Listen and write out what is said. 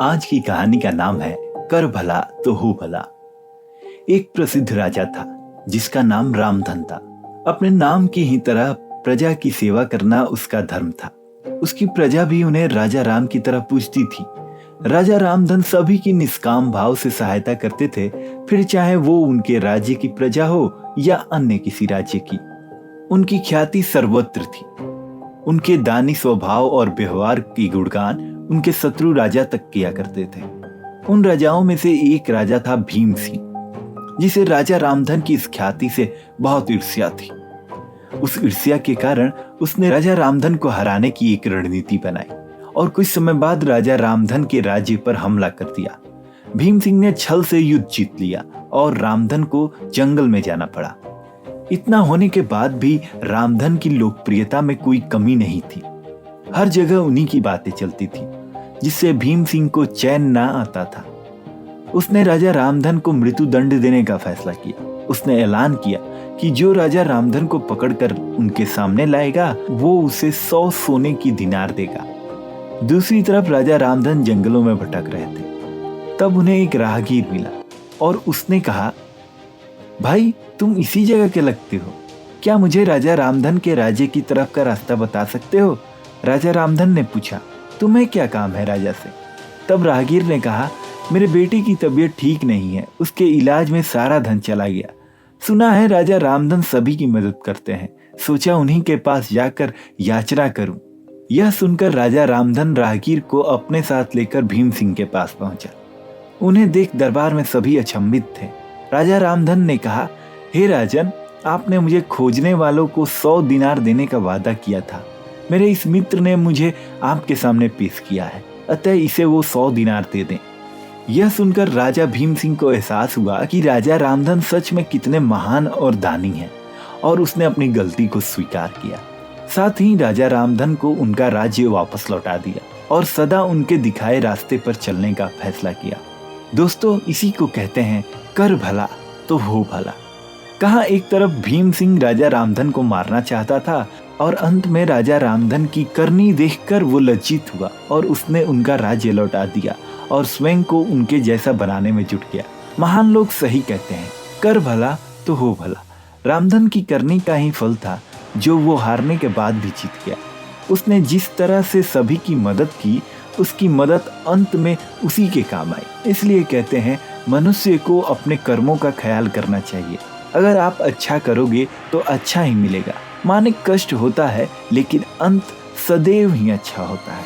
आज की कहानी का नाम है कर भला तो हो भला। एक प्रसिद्ध राजा था जिसका नाम रामधन था। अपने नाम की ही तरह प्रजा की सेवा करना उसका धर्म था। उसकी प्रजा भी उन्हें राजा राम की तरह पूजती थी। राजा रामधन सभी की निष्काम भाव से सहायता करते थे, फिर चाहे वो उनके राज्य की प्रजा हो या अन्य किसी राज्य की। उनकी ख्याति सर्वत्र थी। उनके दानी स्वभाव और व्यवहार की गुणगान उनके शत्रु राजा तक किया करते थे। उन राजाओं में से एक राजा था भीम सिंह, जिसे राजा रामधन की इस ख्याति से बहुत ईर्ष्या थी। उस ईर्ष्या के कारण उसने राजा रामधन को हराने की एक रणनीति बनाई और कुछ समय बाद राजा रामधन के राज्य पर हमला कर दिया। भीम सिंह ने छल से युद्ध जीत लिया और रामधन को जंगल में जाना पड़ा। इतना होने के बाद भी रामधन की लोकप्रियता में कोई कमी नहीं थी। हर जगह उन्हीं की बातें चलती थी, जिससे भीम सिंह को चैन ना आता था। उसने राजा रामधन को मृत्युदंड देने का फैसला किया। उसने ऐलान किया कि जो राजा रामधन को पकड़कर उनके सामने लाएगा वो उसे 100 सोने की दिनार देगा। दूसरी तरफ राजा रामधन जंगलों में भटक रहे थे। तब उन्हें एक राहगीर मिला और उसने कहा, भाई तुम इसी जगह के लगते हो, क्या मुझे राजा रामधन के राज्य की तरफ का रास्ता बता सकते हो? राजा रामधन ने पूछा, तुम्हें क्या काम है राजा से? तब राहगीर ने कहा, मेरे बेटे की तबीयत ठीक नहीं है, उसके इलाज में सारा धन चला गया। सुना है राजा रामधन सभी की मदद करते हैं, सोचा उन्हीं के पास जाकर याचना करूं। यह सुनकर राजा रामधन राहगीर को अपने साथ लेकर भीम सिंह के पास पहुंचा। उन्हें देख दरबार में सभी अचंभित थे। राजा रामधन ने कहा, हे राजन, आपने मुझे खोजने वालों को 100 दिनार देने का वादा किया था। मेरे इस मित्र ने मुझे आपके सामने पेश किया है, अतः इसे वो 100 दिनार दे दें। यह सुनकर राजा भीम सिंह को एहसास हुआ कि राजा रामधन सच में कितने महान और दानी हैं, और उसने अपनी गलती को स्वीकार किया। साथ ही राजा रामधन को उनका राज्य वापस लौटा दिया और सदा उनके दिखाए रास्ते पर चलने का फैसला किया। दोस्तों, इसी को कहते हैं कर भला तो हो भला। कहाँ एक तरफ भीम सिंह राजा रामधन को मारना चाहता था और अंत में राजा रामधन की करनी देखकर वो लज्जित हुआ और उसने उनका राज्य लौटा दिया और स्वयं को उनके जैसा बनाने में जुट गया। महान लोग सही कहते हैं, कर भला तो हो भला। रामधन की करनी का ही फल था जो वो हारने के बाद भी जीत गया। उसने जिस तरह से सभी की मदद की, उसकी मदद अंत में उसी के काम आई। इसलिए कहते हैं, मनुष्य को अपने कर्मों का ख्याल करना चाहिए। अगर आप अच्छा करोगे तो अच्छा ही मिलेगा। माने कष्ट होता है, लेकिन अंत सदैव ही अच्छा होता है।